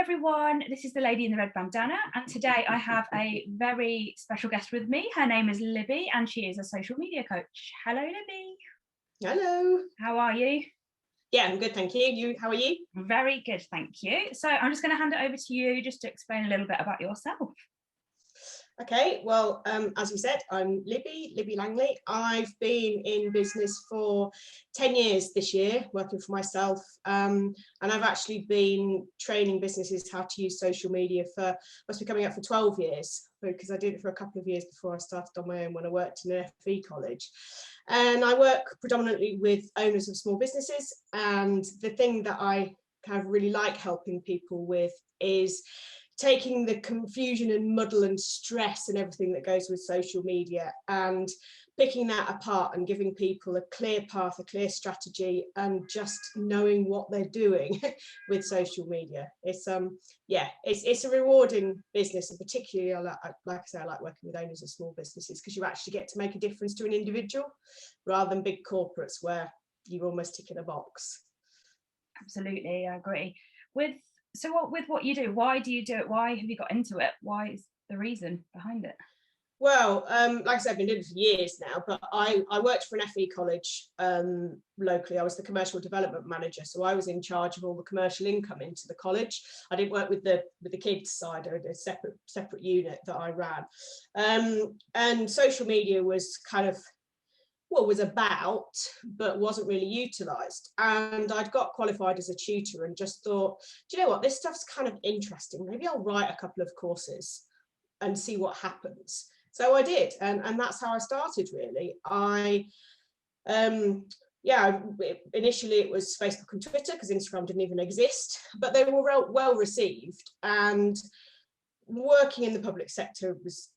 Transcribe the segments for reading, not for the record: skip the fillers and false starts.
everyone, this is the lady in the red bandana, and today I have a very special guest with me. Her name is Libby and she is a social media coach. Hello, Libby. Hello. How are you? Yeah, I'm good, thank you. How are you? Very good, thank you. So I'm just going to hand it over to you just to explain a little bit about yourself. Okay, well, as you said, I'm Libby Langley. I've been in business for 10 years this year, working for myself, and I've actually been training businesses how to use social media for, must be coming up for 12 years, because I did it for a couple of years before I started on my own when I worked in an FE college. And I work predominantly with owners of small businesses, and the thing that I kind of really like helping people with is taking the confusion and muddle and stress and everything that goes with social media and picking that apart and giving people a clear path, a clear strategy, and just knowing what they're doing with social media. It's it's a rewarding business, and particularly I like working with owners of small businesses, because you actually get to make a difference to an individual rather than big corporates where you're almost ticking a box. Absolutely, I agree. With what you do, why do you do it? Why have you got into it? Why is the reason behind it? Well, like I said, I've been doing it for years now, but I worked for an FE college locally. I was the commercial development manager, so I was in charge of all the commercial income into the college. I didn't work with the kids side, or a separate unit that I ran. And social media was kind of was about, but wasn't really utilised. And I'd got qualified as a tutor and just thought, do you know what, this stuff's kind of interesting. Maybe I'll write a couple of courses and see what happens. So I did, and that's how I started, really. Initially it was Facebook and Twitter, because Instagram didn't even exist, but they were well received. And working in the public sector was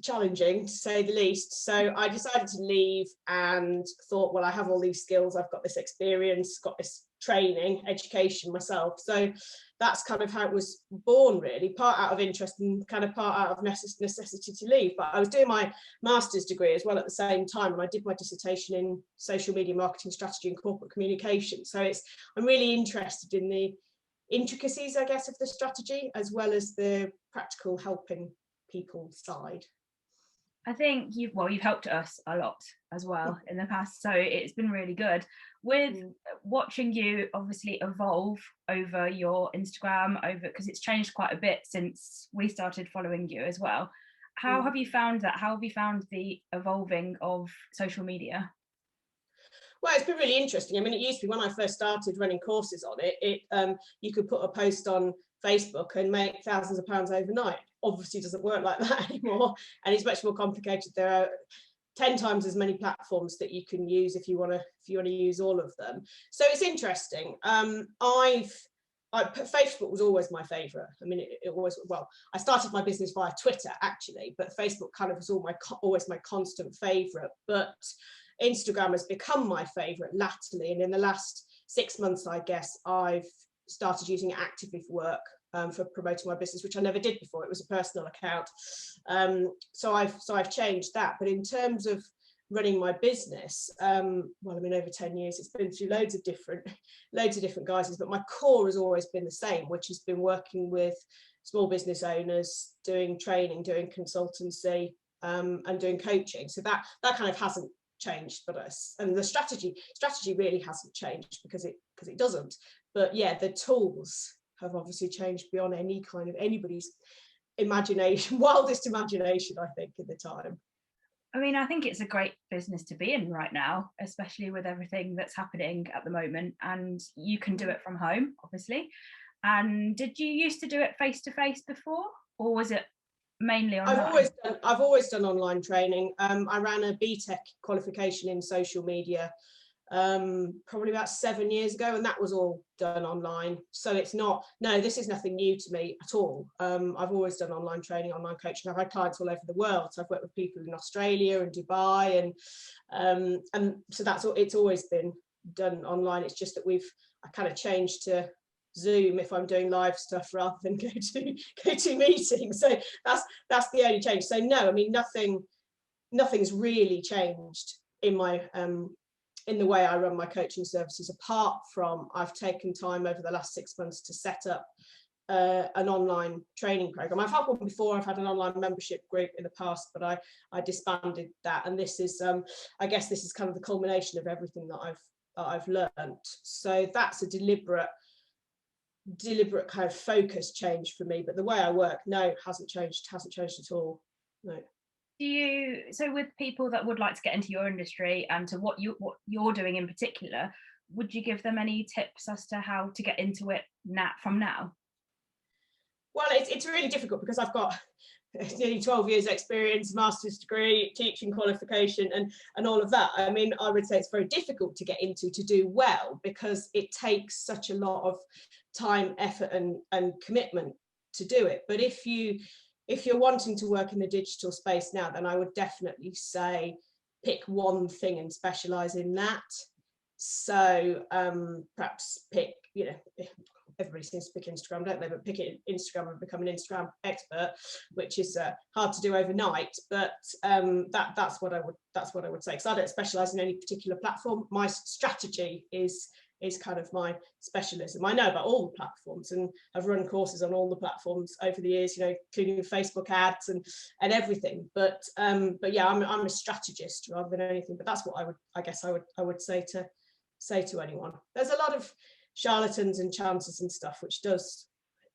challenging, to say the least. So I decided to leave and thought, well, I have all these skills, I've got this experience, got this training, education myself. So that's kind of how it was born, really, part out of interest and kind of part out of necessity to leave. But I was doing my master's degree as well at the same time, and I did my dissertation in social media marketing strategy and corporate communication. So I'm really interested in the intricacies, I guess, of the strategy, as well as the practical helping people side. I think you've helped us a lot as well in the past, so it's been really good. With watching you obviously evolve over your Instagram, because it's changed quite a bit since we started following you as well. How have you found that? How have you found the evolving of social media? Well, it's been really interesting. I mean, it used to be, when I first started running courses on it, you could put a post on Facebook and make thousands of pounds overnight. Obviously doesn't work like that anymore, and it's much more complicated. There are 10 times as many platforms that you can use if you want to use all of them. So it's interesting. Facebook was always my favorite. I mean, it always, well, I started my business via Twitter actually, but Facebook kind of was always my constant favorite. But Instagram has become my favorite latterly, and in the last 6 months, I guess, I've started using it actively for work, for promoting my business, which I never did before. It was a personal account. So I've changed that. But in terms of running my business, over 10 years, it's been through loads of different guises, but my core has always been the same, which has been working with small business owners, doing training, doing consultancy, and doing coaching. So that kind of hasn't changed, and the strategy really hasn't changed, because it doesn't. But yeah, the tools have obviously changed beyond anybody's imagination, wildest imagination, I think, at the time. I mean, I think it's a great business to be in right now, especially with everything that's happening at the moment, and you can do it from home, obviously. And did you used to do it face to face before, or was it mainly online? I've always done online training. I ran a BTEC qualification in social media probably about 7 years ago, and that was all done online. So this is nothing new to me at all. I've always done online training, online coaching. I've had clients all over the world. So I've worked with people in Australia and Dubai, and so it's always been done online. It's just that I kind of changed to Zoom if I'm doing live stuff rather than go to meetings. So that's the only change. So no, I mean, nothing's really changed in my in the way I run my coaching services, apart from I've taken time over the last 6 months to set up an online training program. I've had one before. I've had an online membership group in the past, but I disbanded that. And this is, I guess, this is kind of the culmination of everything that I've learned. So that's a deliberate kind of focus change for me. But the way I work, no, hasn't changed at all. No. So with people that would like to get into your industry and to what you're doing in particular, would you give them any tips as to how to get into it from now? Well, it's really difficult because I've got nearly 12 years experience, master's degree, teaching qualification, and all of that. I mean, I would say it's very difficult to get into to do well because it takes such a lot of time, effort, and commitment to do it. But if you're wanting to work in the digital space now, then I would definitely say pick one thing and specialize in that. So perhaps pick, everybody seems to pick Instagram, don't they? But pick it Instagram and become an Instagram expert, which is hard to do overnight. But that's what I would say. Because I don't specialize in any particular platform. My strategy is kind of my specialism. I know about all the platforms and I've run courses on all the platforms over the years, including Facebook ads and everything. But yeah, I'm a strategist rather than anything. But that's what I would say to anyone. There's a lot of charlatans and chances and stuff, which does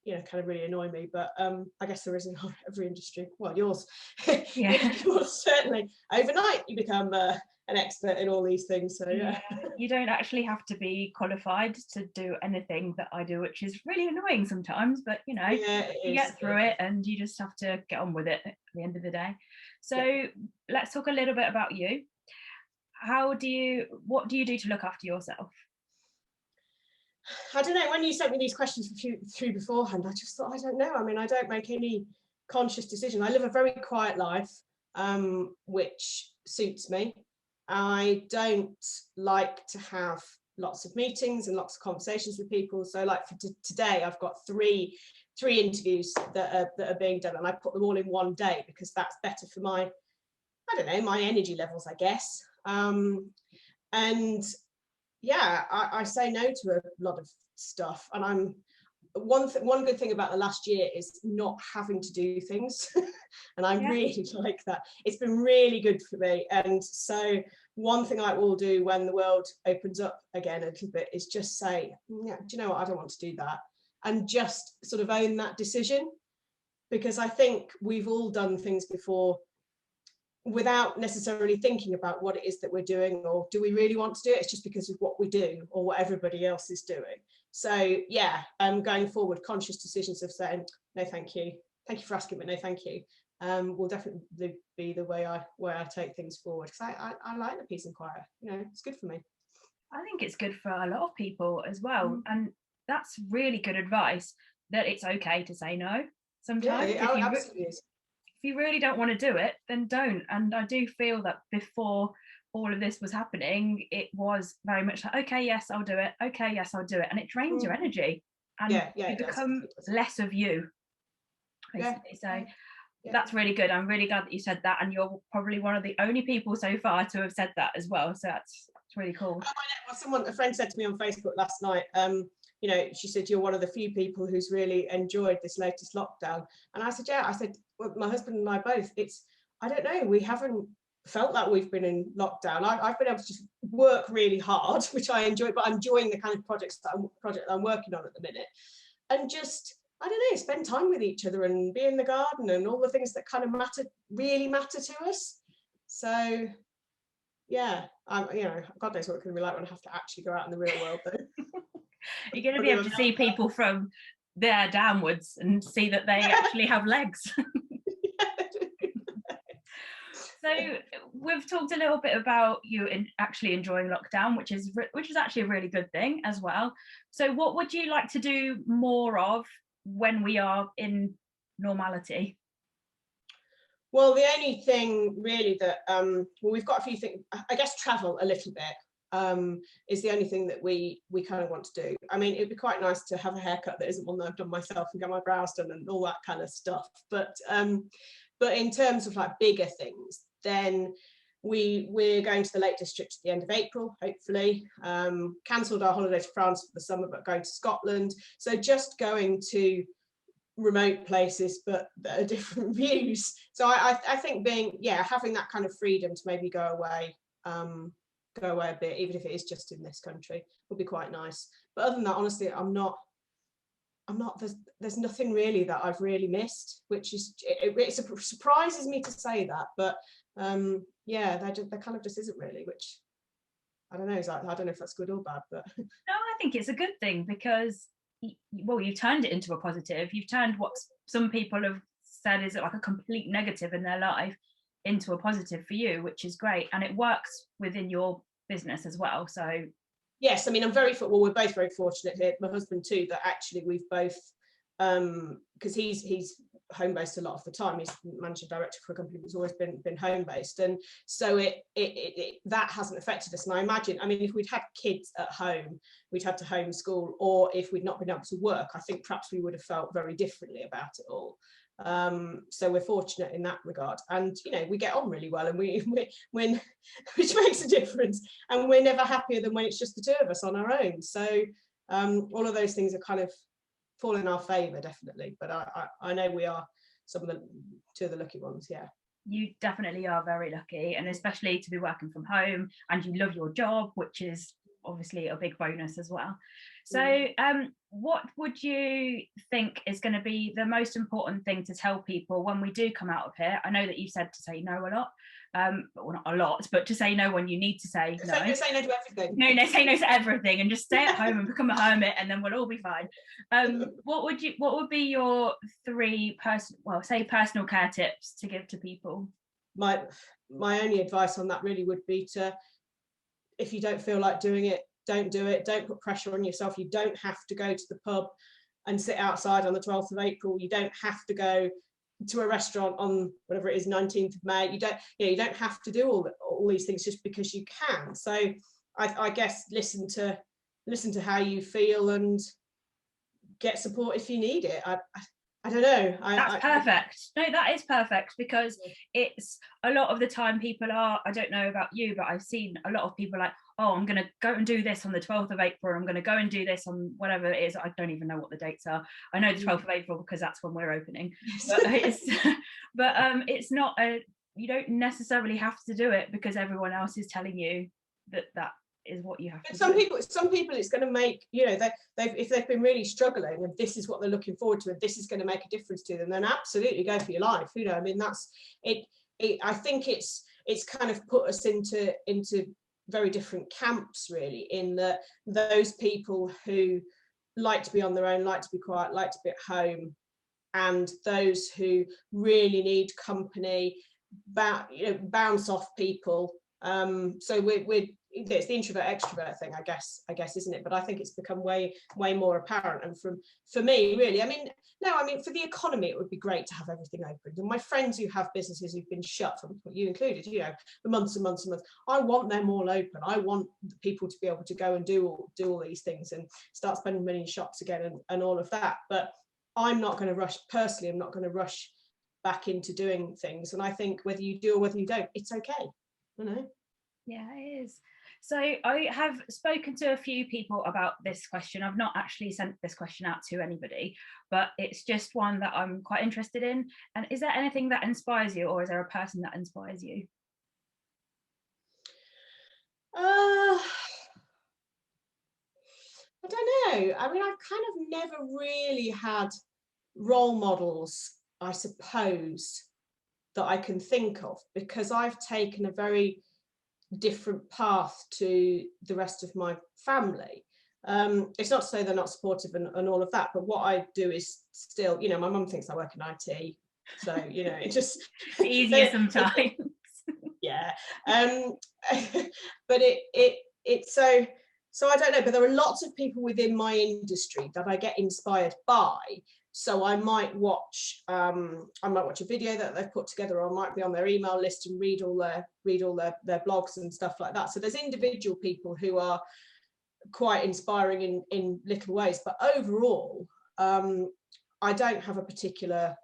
kind of really annoy me, but I guess there is in every industry. Well, yours, yeah. yours certainly. Overnight you become an expert in all these things. So yeah. You don't actually have to be qualified to do anything that I do, which is really annoying sometimes, but you get through it and you just have to get on with it at the end of the day. So let's talk a little bit about you. What do you do to look after yourself? I don't know, when you sent me these questions through beforehand, I just thought, I don't know. I mean, I don't make any conscious decision. I live a very quiet life, which suits me. I don't like to have lots of meetings and lots of conversations with people. So like for today, I've got three interviews that are being done, and I put them all in one day because that's better for my energy levels, I guess. And yeah, I say no to a lot of stuff, and one good thing about the last year is not having to do things and I really like that. It's been really good for me. And so one thing I will do when the world opens up again a little bit is just say, yeah, do you know what, I don't want to do that, and just sort of own that decision, because I think we've all done things before without necessarily thinking about what it is that we're doing, or do we really want to do it? It's just because of what we do or what everybody else is doing. So yeah, going forward, conscious decisions of saying no thank you for asking, but no thank you will definitely be the way I take things forward, because I like the peace and quiet. It's good for me. I think it's good for a lot of people as well, and that's really good advice, that it's okay to say no sometimes. Yeah, it absolutely is. If you really don't want to do it, then don't. And I do feel that before all of this was happening, it was very much like, okay, yes, I'll do it. Okay, yes, I'll do it. And it drains your energy, and you become less of you, basically. So that's really good. I'm really glad that you said that. And you're probably one of the only people so far to have said that as well. So that's really cool. A friend said to me on Facebook last night, she said, you're one of the few people who's really enjoyed this latest lockdown. And I said, yeah. I said, well, my husband and I both, I don't know, we haven't felt that we've been in lockdown. I've been able to just work really hard, which I enjoy, but I'm enjoying the kind of project that I'm working on at the minute, and just, I don't know, spend time with each other and be in the garden and all the things that kind of really matter to us. So yeah, God knows what it's going to be like when I have to actually go out in the real world though. You're going to be able to see people from there downwards and see that they actually have legs. So we've talked a little bit about you actually enjoying lockdown, which is actually a really good thing as well. So what would you like to do more of when we are in normality? Well, the only thing really that we've got a few things, I guess travel a little bit is the only thing that we kind of want to do. I mean, it'd be quite nice to have a haircut that isn't one that I've done myself and get my brows done and all that kind of stuff. But in terms of like bigger things, then we're going to the Lake District at the end of April, hopefully. Cancelled our holiday to France for the summer, but going to Scotland. So just going to remote places, but that are different views. So I think having that kind of freedom to maybe go away a bit, even if it is just in this country, would be quite nice. But other than that, honestly, I'm not there's nothing really that I've really missed, which is it surprises me to say that, but there kind of just isn't really, which I don't know, I don't know if that's good or bad, but no, I think it's a good thing, because you've turned it into a positive. You've turned what some people have said is like a complete negative in their life into a positive for you, which is great, and it works within your business as well. So yes, I mean, we're both very fortunate here, my husband too, that actually we've both, because he's home based a lot of the time. He's managing director for a company that's always been home based, and so it that hasn't affected us. And I imagine, I mean, if we'd had kids at home, we'd had to homeschool, or if we'd not been able to work, I think perhaps we would have felt very differently about it all. So we're fortunate in that regard, and we get on really well, and we when which makes a difference, and we're never happier than when it's just the two of us on our own. So all of those things are kind of fall in our favor, definitely, but I know we are two of the lucky ones. Yeah, you definitely are very lucky, and especially to be working from home, and you love your job, which is obviously a big bonus as well. So what would you think is going to be the most important thing to tell people when we do come out of here? I know that you said to say no a lot, well, not a lot, but to say no when you need to say no. Say no to everything. No, say no to everything, and just stay at home and become a hermit, and then we'll all be fine. What would be your 3 personal care tips to give to people? My only advice on that really would be to, if you don't feel like doing it, don't do it. Don't put pressure on yourself. You don't have to go to the pub and sit outside on the 12th of April. You don't have to go to a restaurant on whatever it is, 19th of May. You don't have to do all these things just because you can. So I guess listen to how you feel and get support if you need it. I don't know. That's perfect. No, that is perfect, because it's a lot of the time people are, I don't know about you, but I've seen a lot of people like, oh, I'm going to go and do this on the 12th of April. I'm going to go and do this on whatever it is. I don't even know what the dates are. I know the 12th of April because that's when we're opening. But it's not you don't necessarily have to do it because everyone else is telling you that is what you have to do. Some people it's going to make, if they've been really struggling and this is what they're looking forward to and this is going to make a difference to them, then absolutely go for your life. I mean, that's it. I think it's kind of put us into very different camps, really, in that those people who like to be on their own, like to be quiet, like to be at home, and those who really need company, bounce off people. So it's the introvert extrovert thing, I guess, isn't it? But I think it's become way more apparent. And for me, really, I mean, for the economy, it would be great to have everything open. And my friends who have businesses who've been shut, from you included, for months and months and months, I want them all open. I want people to be able to go and do all these things and start spending money in shops again and all of that. But I'm not going to rush. Personally, I'm not going to rush back into doing things. And I think whether you do or whether you don't, it's okay. Yeah, it is. So I have spoken to a few people about this question. I've not actually sent this question out to anybody, but it's just one that I'm quite interested in. And is there anything that inspires you, or is there a person that inspires you? I don't know. I mean, I've kind of never really had role models, I suppose, that I can think of, because I've taken a very different path to the rest of my family. It's not to say they're not supportive and all of that, but what I do is still, my mum thinks I work in IT, so it just it's easier sometimes. Yeah. But it's so I don't know, but there are lots of people within my industry that I get inspired by. So I might watch a video that they've put together, or I might be on their email list and read all their blogs and stuff like that. So there's individual people who are quite inspiring in little ways, but overall, I don't have a particular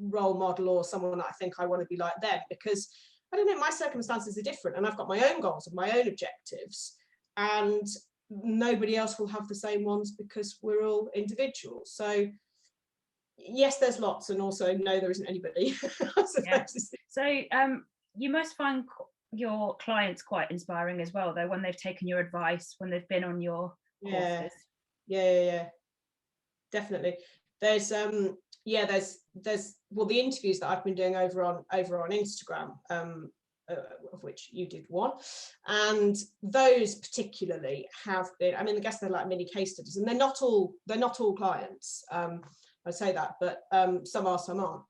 role model or someone that I think I want to be like them, because I don't know, my circumstances are different, and I've got my own goals and my own objectives, and nobody else will have the same ones because we're all individuals. So Yes, there's lots, and also no, there isn't anybody. I suppose. Yeah. So you must find your clients quite inspiring as well, though, when they've taken your advice, when they've been on your courses. Yeah, definitely. There's well, the interviews that I've been doing over on Instagram, of which you did one, and those particularly have been, I mean, I guess they're like mini case studies, and they're not all clients, I'd say that, but some are, some aren't.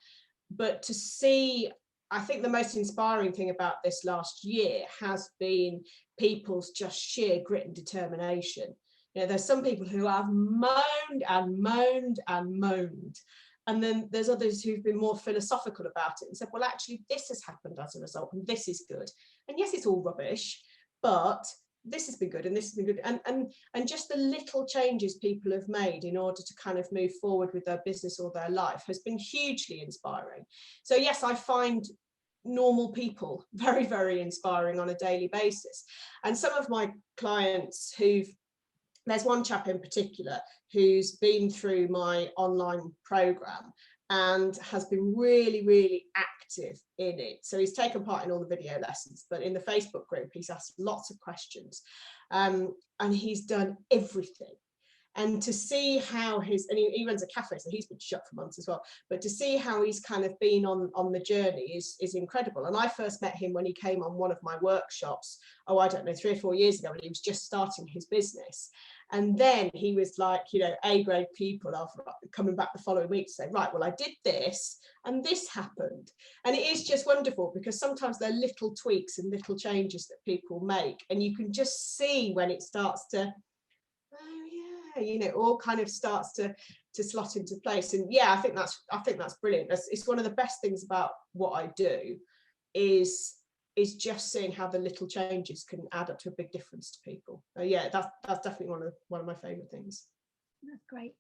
But to see, I think the most inspiring thing about this last year has been people's just sheer grit and determination. You know, there's some people who have moaned and moaned and moaned. And then there's others who've been more philosophical about it and said, well, actually, this has happened as a result, and this is good. And yes, it's all rubbish, but this has been good, and this has been good. And just the little changes people have made in order to kind of move forward with their business or their life has been hugely inspiring. So yes, I find normal people very, very inspiring on a daily basis. And some of my clients there's one chap in particular who's been through my online program and has been really, really active in it. So he's taken part in all the video lessons, but in the Facebook group, he's asked lots of questions, and he's done everything. And to see how he runs a cafe, so he's been shut for months as well, but to see how he's kind of been on the journey is incredible. And I first met him when he came on one of my workshops, I don't know, 3 or 4 years ago, when he was just starting his business. And then he was like, you know, A-grade people after coming back the following week to say, right, well, I did this and this happened. And it is just wonderful, because sometimes they're little tweaks and little changes that people make, and you can just see when it starts to, you know, all kind of starts to slot into place. And yeah, I think that's brilliant. It's one of the best things about what I do is just seeing how the little changes can add up to a big difference to people. Yeah, that's definitely one of my favorite things. That's great.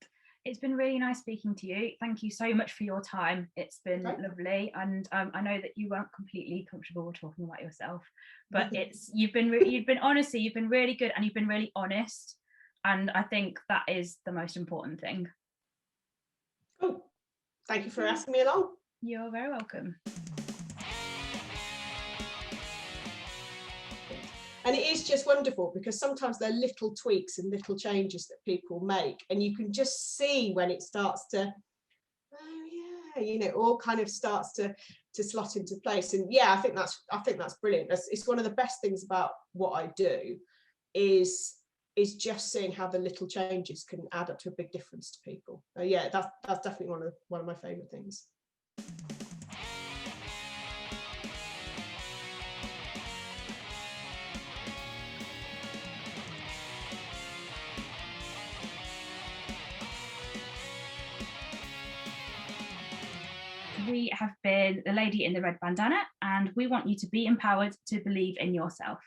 It's been really nice speaking to you. Thank you so much for your time. It's been lovely, and I know that you weren't completely comfortable talking about yourself, but you've been honestly, you've been really good, and you've been really honest. And I think that is the most important thing. Oh, thank you for asking me along. You're very welcome. And it is just wonderful, because sometimes they're little tweaks and little changes that people make, and you can just see when it starts to, you know, all kind of starts to slot into place. And yeah, I think that's brilliant. It's one of the best things about what I do is just seeing how the little changes can add up to a big difference to people. Yeah, that's definitely one of my favorite things. We have been the lady in the red bandana, and we want you to be empowered to believe in yourself.